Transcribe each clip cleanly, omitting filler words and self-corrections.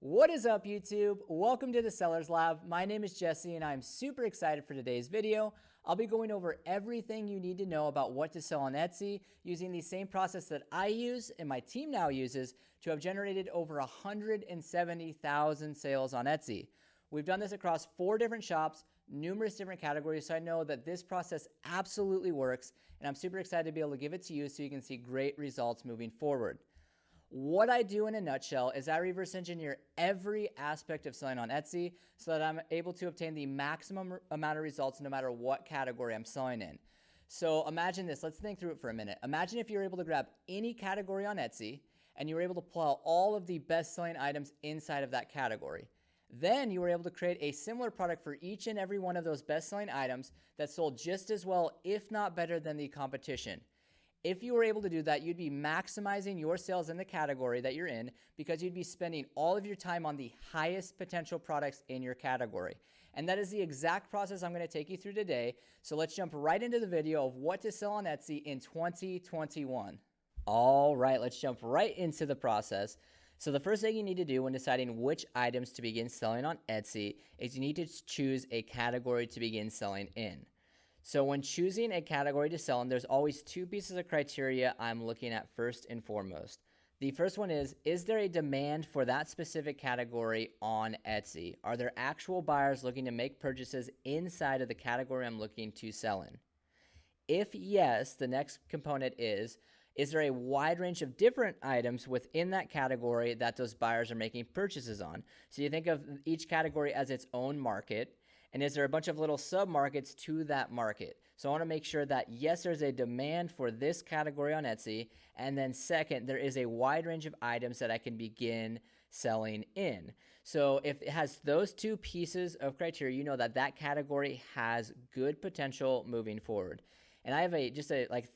What is up, YouTube? Welcome to the Sellers Lab. My name is Jesse and I'm super excited for today's video. I'll be going over everything you need to know about what to sell on Etsy using the same process that I use and my team now uses to have generated over 170,000 sales on Etsy. We've done this across 4 different shops, numerous different categories, so I know that this process absolutely works, and I'm super excited to be able to give it to you so you can see great results moving forward. What I do in a nutshell is I reverse engineer every aspect of selling on Etsy so that I'm able to obtain the maximum amount of results no matter what category I'm selling in. So imagine this. Let's think through it for a minute. Imagine if you were able to grab any category on Etsy and you were able to pull out all of the best-selling items inside of that category. Then you were able to create a similar product for each and every one of those best-selling items that sold just as well, if not better than the competition. If you were able to do that, you'd be maximizing your sales in the category that you're in because you'd be spending all of your time on the highest potential products in your category. And that is the exact process I'm going to take you through today. So let's jump right into the video of what to sell on Etsy in 2021. All right, let's jump right into the process. So the first thing you need to do when deciding which items to begin selling on Etsy is you need to choose a category to begin selling in. So when choosing a category to sell in, there's always 2 pieces of criteria I'm looking at first and foremost. The first one is there a demand for that specific category on Etsy? Are there actual buyers looking to make purchases inside of the category I'm looking to sell in? If yes, the next component is there a wide range of different items within that category that those buyers are making purchases on? So you think of each category as its own market. And is there a bunch of little sub-markets to that market? So I want to make sure that yes, there's a demand for this category on Etsy. And then second, there is a wide range of items that I can begin selling in. So if it has those 2 pieces of criteria, you know that that category has good potential moving forward. And I have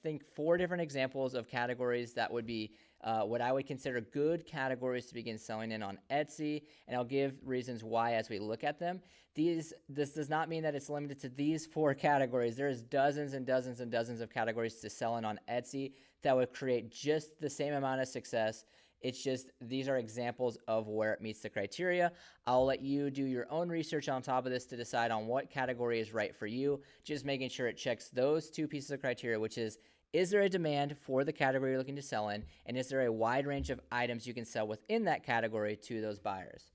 think 4 different examples of categories that would be what I would consider good categories to begin selling in on Etsy, and I'll give reasons why as we look at them. This does not mean that it's limited to these 4 categories. There's dozens and dozens and dozens of categories to sell in on Etsy that would create just the same amount of success. It's just these are examples of where it meets the criteria. I'll let you do your own research on top of this to decide on what category is right for you, just making sure it checks those 2 pieces of criteria, which is there a demand for the category you're looking to sell in, and is there a wide range of items you can sell within that category to those buyers?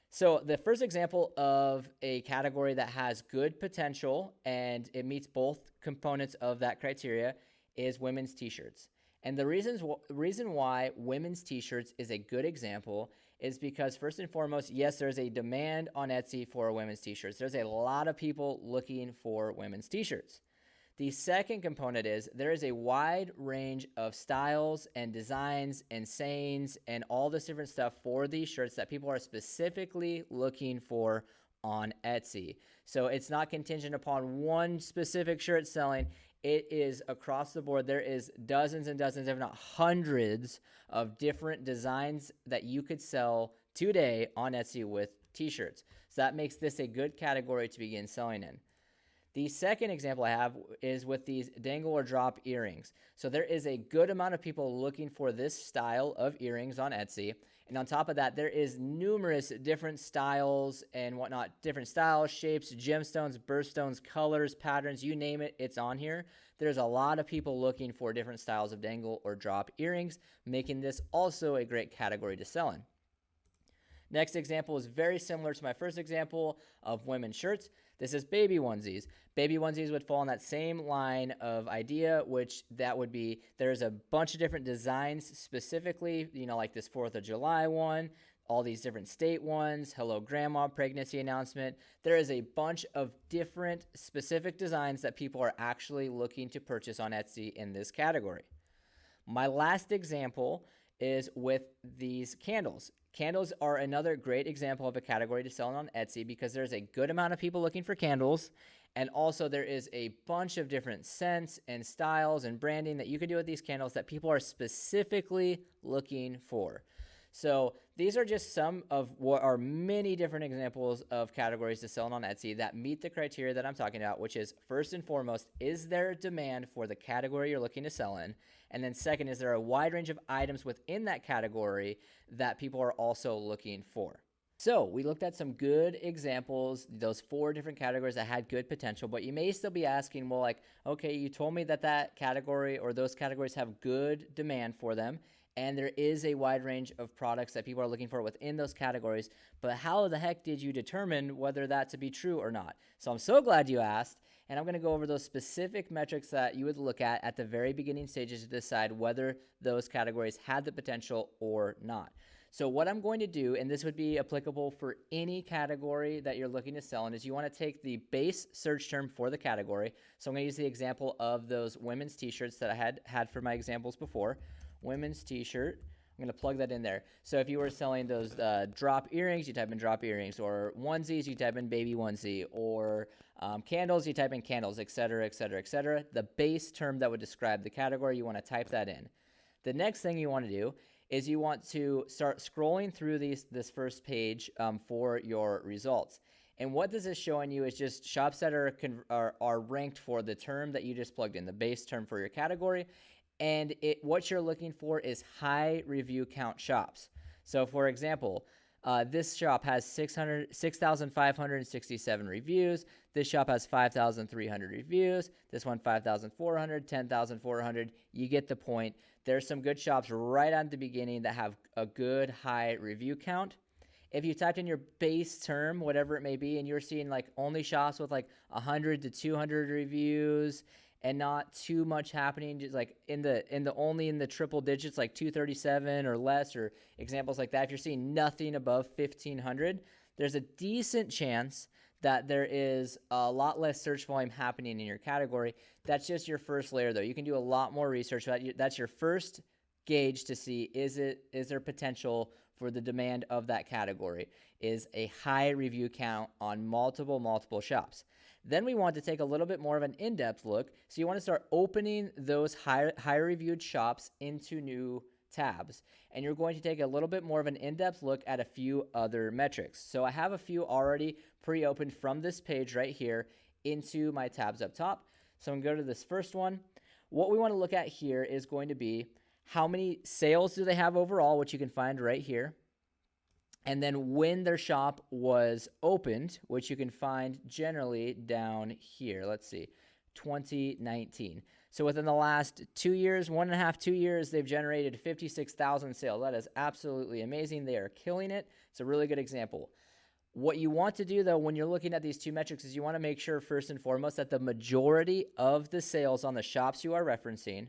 So the first example of a category that has good potential and it meets both components of that criteria is women's t-shirts. And the reason why women's t-shirts is a good example is because first and foremost, yes, there's a demand on Etsy for women's t-shirts. There's a lot of people looking for women's t-shirts. The second component is there is a wide range of styles and designs and sayings and all this different stuff for these shirts that people are specifically looking for on Etsy. So it's not contingent upon one specific shirt selling. It is across the board. There is dozens and dozens, if not hundreds, of different designs that you could sell today on Etsy with t-shirts. So that makes this a good category to begin selling in. The second example I have is with these dangle or drop earrings. So there is a good amount of people looking for this style of earrings on Etsy. And on top of that, there is numerous different styles and whatnot, different styles, shapes, gemstones, birthstones, colors, patterns, you name it, it's on here. There's a lot of people looking for different styles of dangle or drop earrings, making this also a great category to sell in. Next example is very similar to my first example of women's shirts. This is baby onesies. Baby onesies would fall in that same line of idea, which that would be, there's a bunch of different designs specifically, like this 4th of July one, all these different state ones, hello grandma pregnancy announcement. There is a bunch of different specific designs that people are actually looking to purchase on Etsy in this category. My last example is with these candles. Candles are another great example of a category to sell on Etsy because there's a good amount of people looking for candles, and also there is a bunch of different scents and styles and branding that you can do with these candles that people are specifically looking for. So these are just some of what are many different examples of categories to sell on Etsy that meet the criteria that I'm talking about, which is first and foremost, is there demand for the category you're looking to sell in? And then second, is there a wide range of items within that category that people are also looking for? So we looked at some good examples, those 4 different categories that had good potential, but you may still be asking, well, like, okay, you told me that that category or those categories have good demand for them, and there is a wide range of products that people are looking for within those categories, but how the heck did you determine whether that to be true or not? So I'm so glad you asked, and I'm going to go over those specific metrics that you would look at the very beginning stages to decide whether those categories had the potential or not. So what I'm going to do, and this would be applicable for any category that you're looking to sell in, is you want to take the base search term for the category. So I'm going to use the example of those women's t-shirts that I had for my examples before. Women's t-shirt. I'm going to plug that in there. So if you were selling those drop earrings, you type in drop earrings, or onesies, you type in baby onesie, or candles, you type in candles, et cetera, et cetera, et cetera. The base term that would describe the category, you want to type that in. The next thing you want to do is you want to start scrolling through this first page for your results. And what this is showing you is just shops that are ranked for the term that you just plugged in, the base term for your category. And what you're looking for is high review count shops. So for example, this shop has 6,567 reviews. This shop has 5,300 reviews. This one, 5,400, 10,400. You get the point. There's some good shops right at the beginning that have a good high review count. If you typed in your base term, whatever it may be, and you're seeing like only shops with like 100 to 200 reviews and not too much happening, just like only in the triple digits, like 237 or less, or examples like that, if you're seeing nothing above 1,500, there's a decent chance that there is a lot less search volume happening in your category. That's just your first layer, though. You can do a lot more research. That's your first gauge to see, is there potential for the demand of that category? Is a high review count on multiple shops. Then we want to take a little bit more of an in-depth look. So you want to start opening those high reviewed shops into new tabs. And you're going to take a little bit more of an in-depth look at a few other metrics. So I have a few already pre-opened from this page right here into my tabs up top. So I'm going to go to this first one. What we want to look at here is going to be how many sales do they have overall, which you can find right here. And then when their shop was opened, which you can find generally down here. Let's see, 2019. So within the last 2 years, 1.5, 2 years, they've generated 56,000 sales. That is absolutely amazing. They are killing it. It's a really good example. What you want to do, though, when you're looking at these two metrics is you want to make sure, first and foremost, that the majority of the sales on the shops you are referencing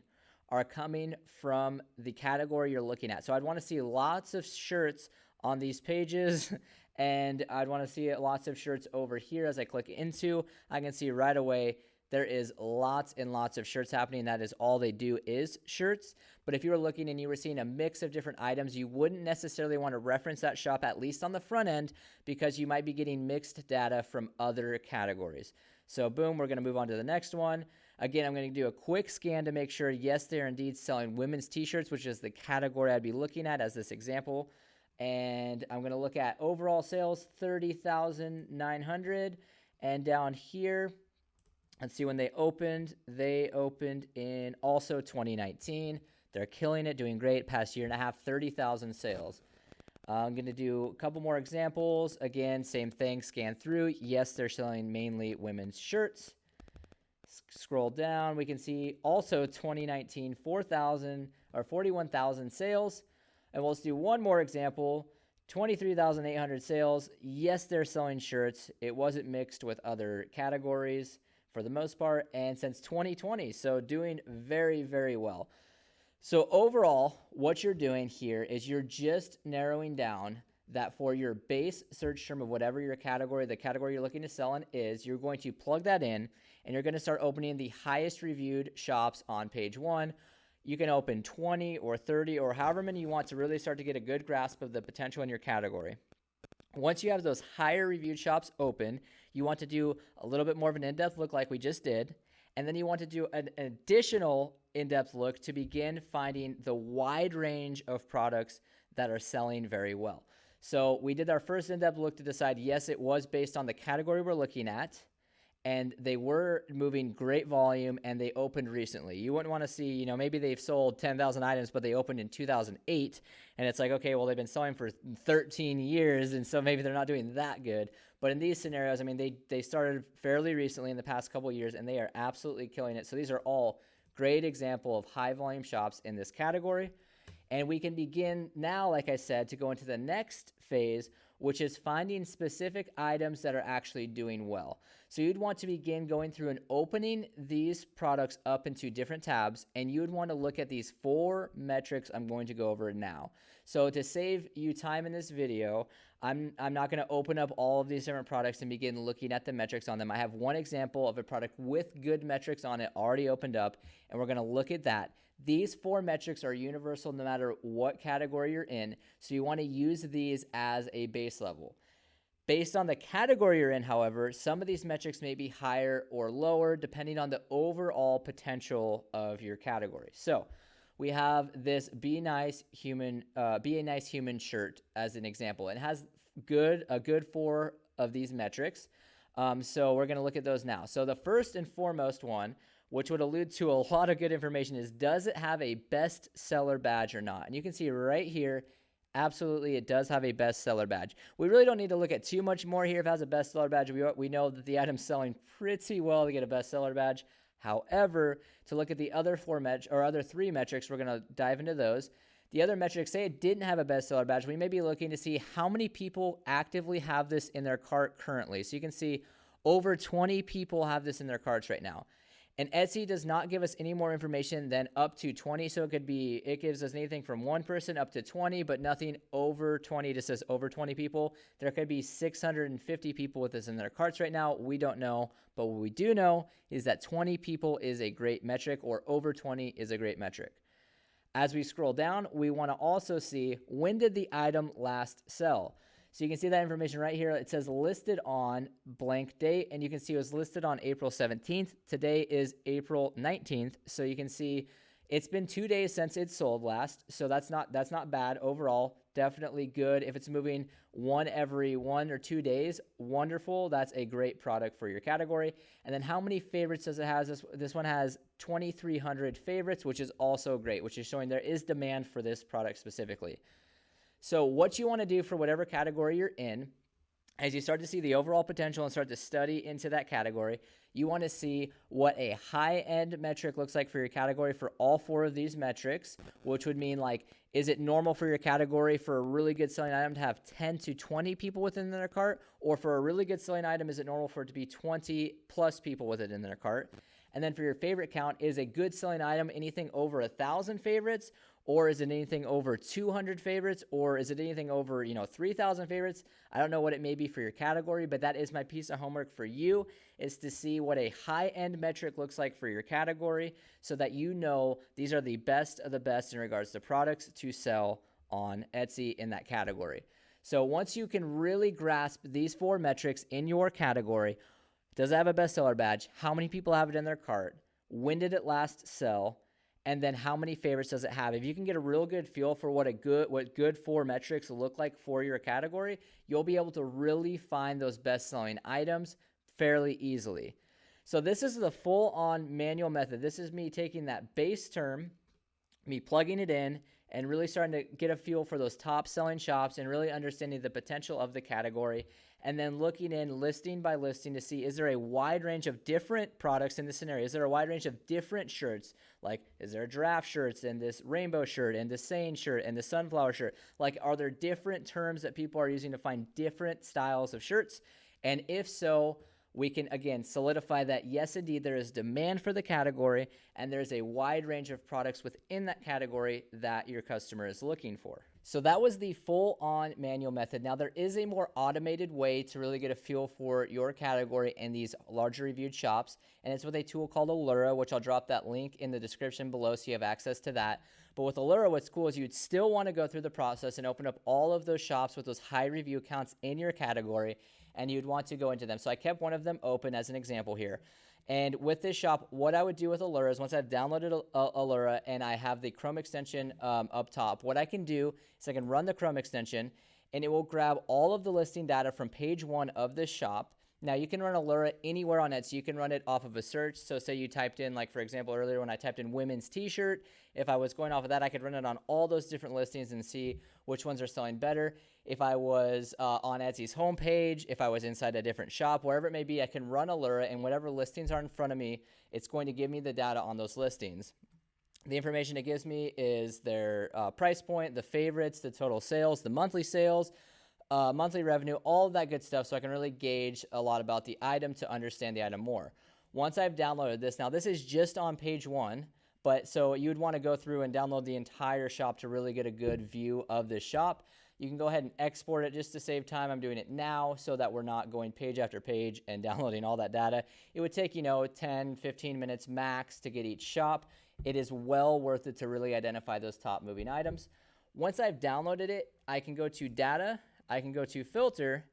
are coming from the category you're looking at. So I'd want to see lots of shirts on these pages, and I'd want to see lots of shirts over here. As I click into, I can see right away there is lots and lots of shirts happening. That is all they do is shirts. But if you were looking and you were seeing a mix of different items, you wouldn't necessarily want to reference that shop, at least on the front end, because you might be getting mixed data from other categories. So boom, we're going to move on to the next one. Again, I'm going to do a quick scan to make sure, yes, they're indeed selling women's t-shirts, which is the category I'd be looking at as this example. And I'm going to look at overall sales, 30,900. And down here, let's see when they opened. They opened in also 2019. They're killing it, doing great. Past year and a half, 30,000 sales. I'm going to do a couple more examples. Again, same thing, scan through. Yes, they're selling mainly women's shirts. Scroll down, we can see also 2019, 41,000 sales. And we'll do one more example, 23,800 sales. Yes, they're selling shirts. It wasn't mixed with other categories for the most part, and since 2020, so doing very, very well. So overall, what you're doing here is you're just narrowing down that for your base search term of whatever your category, the category you're looking to sell in is, you're going to plug that in, and you're going to start opening the highest reviewed shops on page 1. You can open 20 or 30 or however many you want to really start to get a good grasp of the potential in your category. Once you have those higher reviewed shops open, you want to do a little bit more of an in-depth look like we just did. And then you want to do an additional in-depth look to begin finding the wide range of products that are selling very well. So we did our first in-depth look to decide, yes, it was based on the category we're looking at, and they were moving great volume, and they opened recently. You wouldn't want to see, maybe they've sold 10,000 items, but they opened in 2008, and it's like, okay, well, they've been selling for 13 years, and so maybe they're not doing that good. But in these scenarios, I mean, they started fairly recently in the past couple of years, and they are absolutely killing it. So these are all great example of high volume shops in this category. And we can begin now, like I said, to go into the next phase, which is finding specific items that are actually doing well. So you'd want to begin going through and opening these products up into different tabs, and you would want to look at these 4 metrics I'm going to go over now. So to save you time in this video, I'm not going to open up all of these different products and begin looking at the metrics on them. I have one example of a product with good metrics on it already opened up, and we're going to look at that. These 4 metrics are universal no matter what category you're in, so you want to use these as a base level. Based on the category you're in, however, some of these metrics may be higher or lower depending on the overall potential of your category. So we have this Be a Nice Human shirt as an example. It has a good 4 of these metrics. So we're going to look at those now. So the first and foremost one, which would allude to a lot of good information, is does it have a bestseller badge or not? And you can see right here, absolutely, it does have a bestseller badge. We really don't need to look at too much more here if it has a bestseller badge. We know that the item's selling pretty well to get a bestseller badge. However, to look at the other 3 metrics, we're going to dive into those. The other metrics, say it didn't have a bestseller badge, we may be looking to see how many people actively have this in their cart currently. So you can see over 20 people have this in their carts right now. And Etsy does not give us any more information than up to 20. So it gives us anything from 1 person up to 20, but nothing over 20. It just says over 20 people. There could be 650 people with this in their carts right now. We don't know, but what we do know is that 20 people is a great metric, or over 20 is a great metric. As we scroll down, we want to also see, when did the item last sell? So you can see that information right here. It says listed on blank date, and you can see it was listed on April 17th. Today is April 19th. So you can see it's been 2 days since it sold last. So that's not bad overall. Definitely good. If it's moving one every 1 or 2 days, wonderful. That's a great product for your category. And then how many favorites does it have? This one has 2,300 favorites, which is also great, which is showing there is demand for this product specifically. So what you want to do for whatever category you're in, as you start to see the overall potential and start to study into that category, you want to see what a high-end metric looks like for your category for all 4 of these metrics, which would mean, like, is it normal for your category for a really good selling item to have 10 to 20 people within their cart? Or for a really good selling item, is it normal for it to be 20 plus people with it in their cart? And then for your favorite count, is a good selling item anything over 1,000 favorites? Or is it anything over 200 favorites? Or is it anything over, 3,000 favorites? I don't know what it may be for your category, but that is my piece of homework for you, is to see what a high-end metric looks like for your category so that you know these are the best of the best in regards to products to sell on Etsy in that category. So once you can really grasp these 4 metrics in your category, does it have a bestseller badge? How many people have it in their cart? When did it last sell? And then how many favorites does it have? If you can get a real good feel for what good 4 metrics look like for your category, you'll be able to really find those best-selling items fairly easily. So this is the full-on manual method. This is me taking that base term, me plugging it in, and really starting to get a feel for those top-selling shops and really understanding the potential of the category, and then looking in listing by listing to see, is there a wide range of different products in this scenario? Is there a wide range of different shirts? Like, is there giraffe shirts and this rainbow shirt and the Sane shirt and the sunflower shirt? Like, are there different terms that people are using to find different styles of shirts? And if so, we can, again, solidify that, yes, indeed, there is demand for the category, and there's a wide range of products within that category that your customer is looking for. So that was the full-on manual method. Now, there is a more automated way to really get a feel for your category in these larger reviewed shops, and it's with a tool called Allura, which I'll drop that link in the description below so you have access to that. But with Allura, what's cool is you'd still want to go through the process and open up all of those shops with those high review counts in your category, and you'd want to go into them. So I kept one of them open as an example here. And with this shop, what I would do with Allura is once I've downloaded Allura and I have the Chrome extension up top, what I can do is I can run the Chrome extension and it will grab all of the listing data from page 1 of this shop. Now you can run Allura anywhere on Etsy. You can run it off of a search. So say you typed in, like for example, earlier when I typed in women's t-shirt, if I was going off of that, I could run it on all those different listings and see which ones are selling better. If I was on Etsy's homepage, if I was inside a different shop, wherever it may be, I can run Allura and whatever listings are in front of me, it's going to give me the data on those listings. The information it gives me is their price point, the favorites, the total sales, the monthly sales, monthly revenue, all of that good stuff, so I can really gauge a lot about the item to understand the item more. Once I've downloaded this, now this is just on page 1, but so you would want to go through and download the entire shop to really get a good view of this shop. You can go ahead and export it just to save time. I'm doing it now so that we're not going page after page and downloading all that data. It would take, 10, 15 minutes max to get each shop. It is well worth it to really identify those top moving items. Once I've downloaded it, I can go to data, I can go to filter,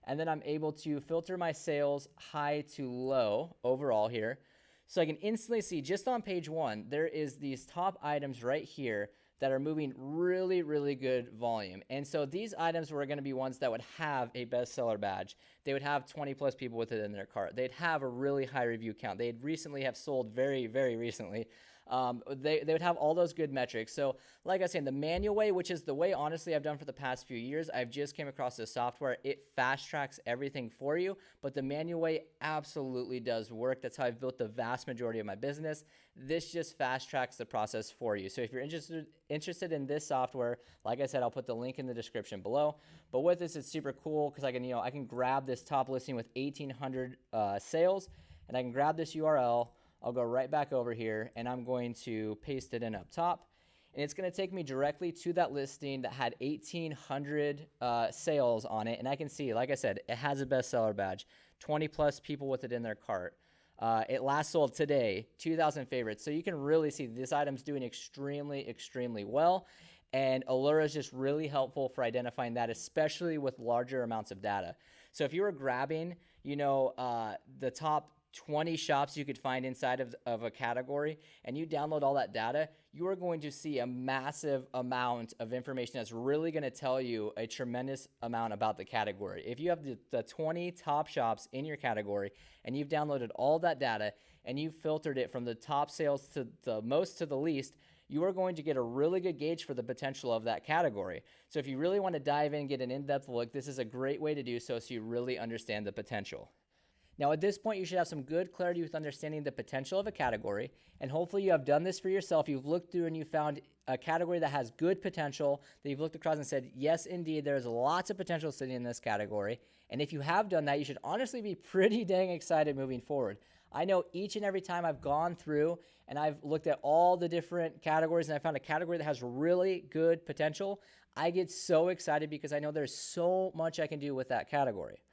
and then I'm able to filter my sales high to low overall here. So I can instantly see just on page 1, there is these top items right here that are moving really, really good volume. And so these items were going to be ones that would have a bestseller badge. They would have 20 plus people with it in their cart. They'd have a really high review count. They'd recently have sold very, very recently. They would have all those good metrics. So like I was saying, the manual way, which is the way honestly I've done for the past few years, I've just came across this software. It fast tracks everything for you, but the manual way absolutely does work. That's how I've built the vast majority of my business. This just fast tracks the process for you. So if you're interested in this software, like I said, I'll put the link in the description below. But with this, it's super cool because I can grab this top listing with 1,800 sales, and I can grab this URL. I'll go right back over here and I'm going to paste it in up top. And it's going to take me directly to that listing that had 1,800 sales on it. And I can see, like I said, it has a bestseller badge, 20 plus people with it in their cart. It last sold today, 2,000 favorites. So you can really see this item's doing extremely, extremely well. And Allura is just really helpful for identifying that, especially with larger amounts of data. So if you were grabbing, the top 20 shops you could find inside of a category and you download all that data, you are going to see a massive amount of information that's really going to tell you a tremendous amount about the category. If you have the 20 top shops in your category and you've downloaded all that data and you've filtered it from the top sales to the most to the least, you are going to get a really good gauge for the potential of that category. So if you really want to dive in and get an in-depth look, this is a great way to do so you really understand the potential. Now at this point, you should have some good clarity with understanding the potential of a category, and hopefully you have done this for yourself. You've looked through and you found a category that has good potential, that you've looked across and said, yes, indeed, there's lots of potential sitting in this category. And if you have done that, you should honestly be pretty dang excited moving forward. I know each and every time I've gone through and I've looked at all the different categories and I found a category that has really good potential, I get so excited because I know there's so much I can do with that category.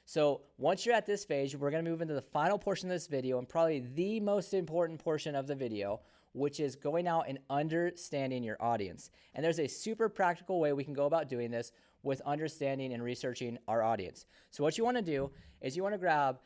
So once you're at this phase, we're going to move into the final portion of this video and probably the most important portion of the video, which is going out and understanding your audience. And there's a super practical way we can go about doing this with understanding and researching our audience. So what you want to do is you want to grab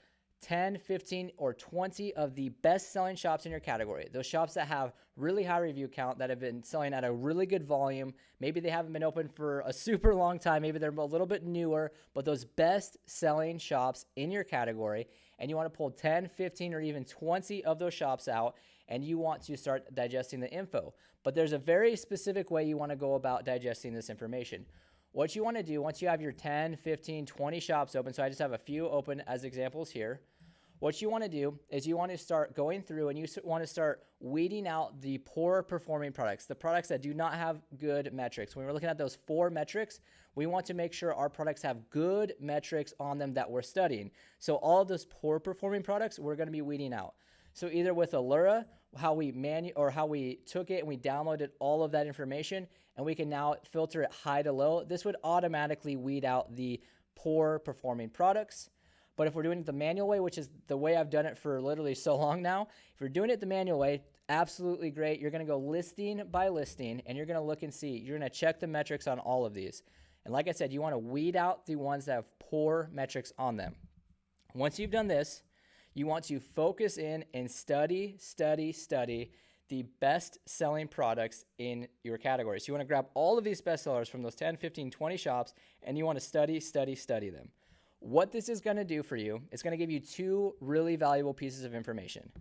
10, 15, or 20 of the best-selling shops in your category. Those shops that have really high review count, that have been selling at a really good volume. Maybe they haven't been open for a super long time. Maybe they're a little bit newer, but those best-selling shops in your category, and you want to pull 10, 15, or even 20 of those shops out, and you want to start digesting the info. But there's a very specific way you want to go about digesting this information. What you want to do once you have your 10, 15, 20 shops open, so I just have a few open as examples here. What you want to do is you want to start going through and you want to start weeding out the poor performing products, the products that do not have good metrics. When we're looking at those 4 metrics, we want to make sure our products have good metrics on them that we're studying. So all of those poor performing products, we're going to be weeding out. So either with Allura, how we took it and we downloaded all of that information and we can now filter it high to low, this would automatically weed out the poor performing products. But if we're doing it the manual way, which is the way I've done it for literally so long now, if you're doing it the manual way, absolutely great. You're going to go listing by listing and you're going to look and see. You're going to check the metrics on all of these. And like I said, you want to weed out the ones that have poor metrics on them. Once you've done this, You want to focus in and study the best selling products in your category. So you want to grab all of these best sellers from those 10, 15, 20 shops, and you want to study them. What this is going to do for you, it's going to give you two really valuable pieces of information.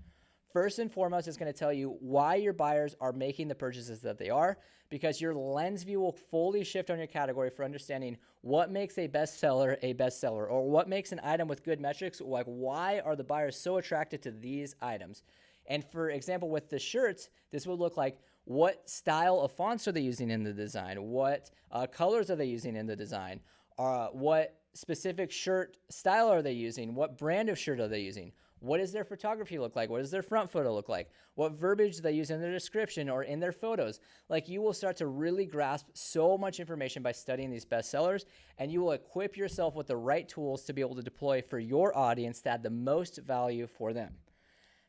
First and foremost, it's going to tell you why your buyers are making the purchases that they are, because your lens view will fully shift on your category for understanding what makes a bestseller, or what makes an item with good metrics, like why are the buyers so attracted to these items. And for example, with the shirts, this would look like what style of fonts are they using in the design? What colors are they using in the design? What specific shirt style are they using? What brand of shirt are they using? What does their photography look like? What does their front photo look like? What verbiage do they use in their description or in their photos? Like, you will start to really grasp so much information by studying these bestsellers, and you will equip yourself with the right tools to be able to deploy for your audience to add the most value for them.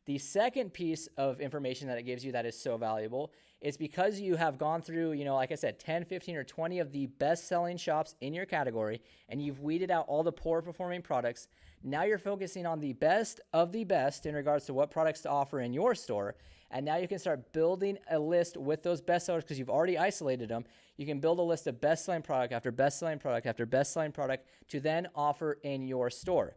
The second piece of information that it gives you that is so valuable is because you have gone through, like I said, 10, 15, or 20 of the best-selling shops in your category, and you've weeded out all the poor-performing products. Now you're focusing on the best of the best in regards to what products to offer in your store, and now you can start building a list with those bestsellers because you've already isolated them. You can build a list of best-selling product after best-selling product after best-selling product to then offer in your store.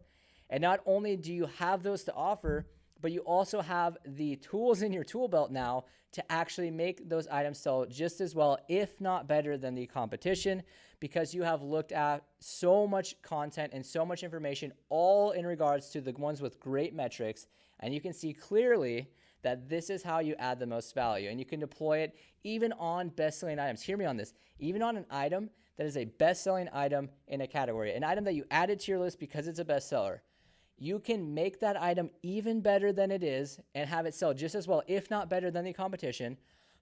And not only do you have those to offer, but you also have the tools in your tool belt now to actually make those items sell just as well, if not better than the competition, because you have looked at so much content and so much information, all in regards to the ones with great metrics, and you can see clearly that this is how you add the most value, and you can deploy it even on best-selling items. Hear me on this. Even on an item that is a best-selling item in a category, an item that you added to your list because it's a bestseller, you can make that item even better than it is and have it sell just as well, if not better than the competition,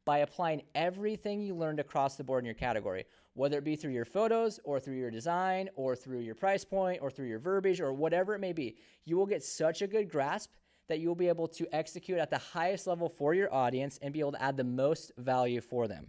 by applying everything you learned across the board in your category, whether it be through your photos or through your design or through your price point or through your verbiage or whatever it may be. You will get such a good grasp that you will be able to execute at the highest level for your audience and be able to add the most value for them.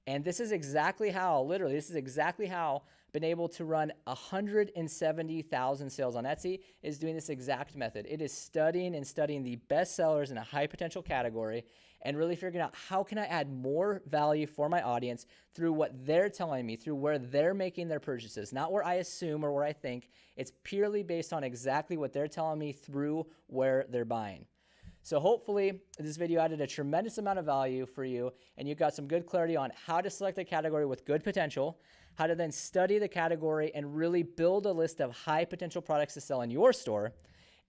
And this is exactly how, I've been able to run 170,000 sales on Etsy, is doing this exact method. It is studying the best sellers in a high potential category and really figuring out how can I add more value for my audience through what they're telling me, through where they're making their purchases, not where I assume or where I think. It's purely based on exactly what they're telling me through where they're buying. So hopefully this video added a tremendous amount of value for you, and you got some good clarity on how to select a category with good potential, how to then study the category and really build a list of high potential products to sell in your store,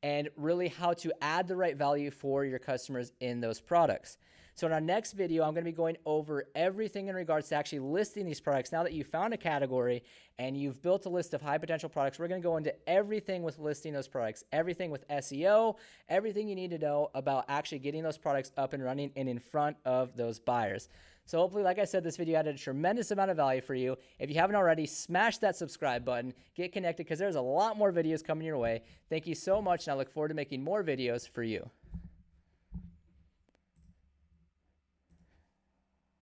and really how to add the right value for your customers in those products. So in our next video, I'm going to be going over everything in regards to actually listing these products. Now that you've found a category and you've built a list of high potential products, we're going to go into everything with listing those products, everything with SEO, everything you need to know about actually getting those products up and running and in front of those buyers. So hopefully, like I said, this video added a tremendous amount of value for you. If you haven't already, smash that subscribe button, get connected, because there's a lot more videos coming your way. Thank you so much, and I look forward to making more videos for you.